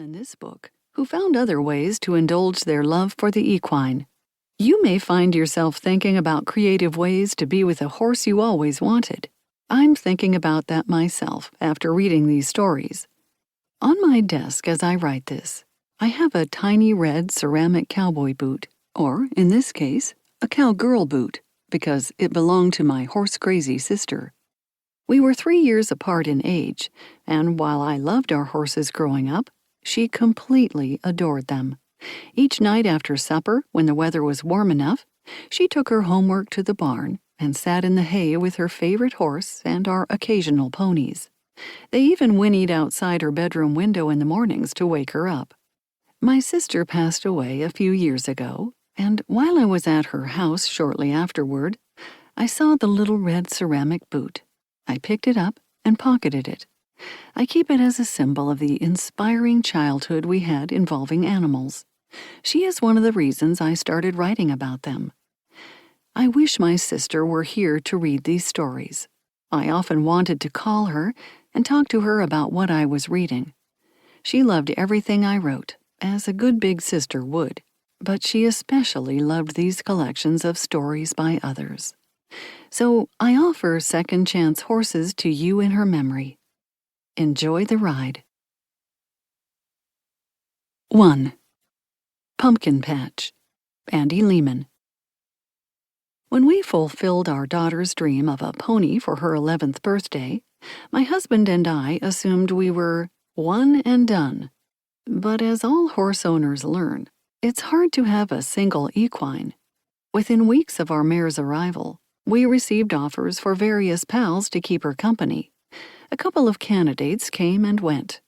in this book who found other ways to indulge their love for the equine. You may find yourself thinking about creative ways to be with a horse you always wanted. I'm thinking about that myself after reading these stories. On my desk as I write this, I have a tiny red ceramic cowboy boot, or, in this case, a cowgirl boot, because it belonged to my horse-crazy sister. We were 3 years apart in age, and while I loved our horses growing up, she completely adored them. Each night after supper, when the weather was warm enough, she took her homework to the barn and sat in the hay with her favorite horse and our occasional ponies. They even whinnied outside her bedroom window in the mornings to wake her up. My sister passed away a few years ago, and while I was at her house shortly afterward, I saw the little red ceramic boot. I picked it up and pocketed it. I keep it as a symbol of the inspiring childhood we had involving animals. She is one of the reasons I started writing about them. I wish my sister were here to read these stories. I often wanted to call her and talk to her about what I was reading. She loved everything I wrote, as a good big sister would, but she especially loved these collections of stories by others. So I offer Second Chance Horses to you in her memory. Enjoy the ride. 1. Pumpkin Patch, Andy Lehman. When we fulfilled our daughter's dream of a pony for her 11th birthday, my husband and I assumed we were one and done. But as all horse owners learn, it's hard to have a single equine. Within weeks of our mare's arrival, we received offers for various pals to keep her company. A couple of candidates came and went.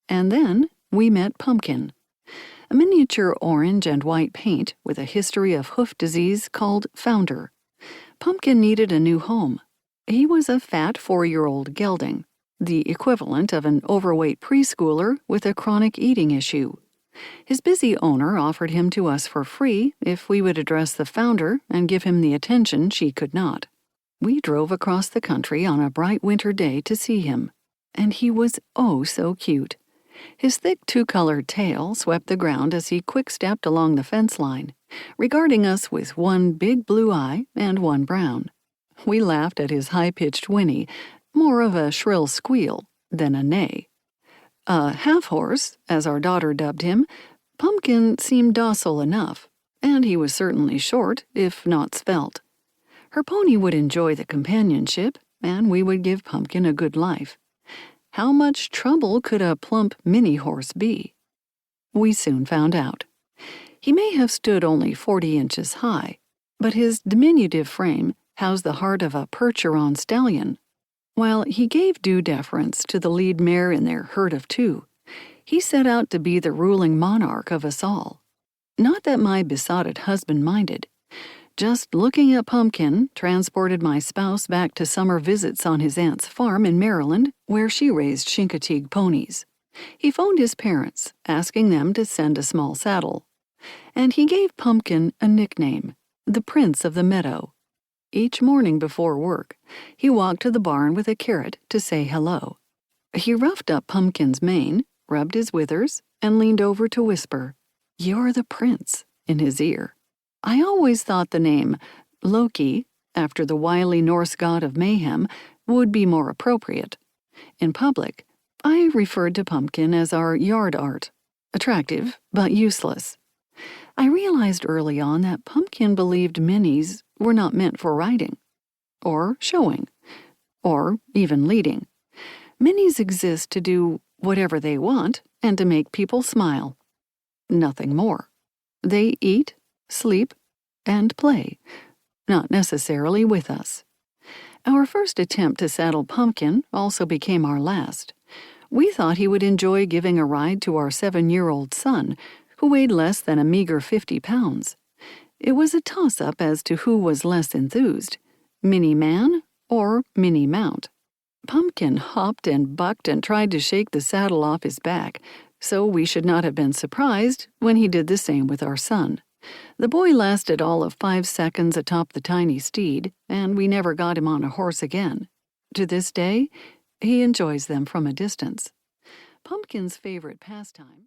And then we met Pumpkin, a miniature orange and white paint with a history of hoof disease called Founder. Pumpkin needed a new home. He was a fat 4-year-old gelding, the equivalent of an overweight preschooler with a chronic eating issue. His busy owner offered him to us for free if we would address the Founder and give him the attention she could not. We drove across the country on a bright winter day to see him, and he was oh so cute. His thick 2-colored tail swept the ground as he quick-stepped along the fence line, regarding us with one big blue eye and one brown. We laughed at his high-pitched whinny, more of a shrill squeal than a neigh. A half-horse, as our daughter dubbed him, Pumpkin seemed docile enough, and he was certainly short, if not svelte. Her pony would enjoy the companionship, and we would give Pumpkin a good life. How much trouble could a plump mini-horse be? We soon found out. He may have stood only 40 inches high, but his diminutive frame housed the heart of a Percheron stallion. While he gave due deference to the lead mare in their herd of 2, he set out to be the ruling monarch of us all. Not that my besotted husband minded. Just looking at Pumpkin transported my spouse back to summer visits on his aunt's farm in Maryland, where she raised Chincoteague ponies. He phoned his parents, asking them to send a small saddle. And he gave Pumpkin a nickname, the Prince of the Meadow. Each morning before work, he walked to the barn with a carrot to say hello. He roughed up Pumpkin's mane, rubbed his withers, and leaned over to whisper, "You're the prince," in his ear. I always thought the name Loki, after the wily Norse god of mayhem, would be more appropriate. In public, I referred to Pumpkin as our yard art, attractive but useless. I realized early on that Pumpkin believed minis were not meant for riding, or showing, or even leading. Minis exist to do whatever they want and to make people smile. Nothing more. They eat, sleep, and play, not necessarily with us. Our first attempt to saddle Pumpkin also became our last. We thought he would enjoy giving a ride to our 7-year-old son, who weighed less than a meager 50 pounds. It was a toss-up as to who was less enthused, Mini Man or Mini Mount. Pumpkin hopped and bucked and tried to shake the saddle off his back, so we should not have been surprised when he did the same with our son. The boy lasted all of 5 seconds atop the tiny steed, and we never got him on a horse again. To this day, he enjoys them from a distance. Pumpkin's favorite pastime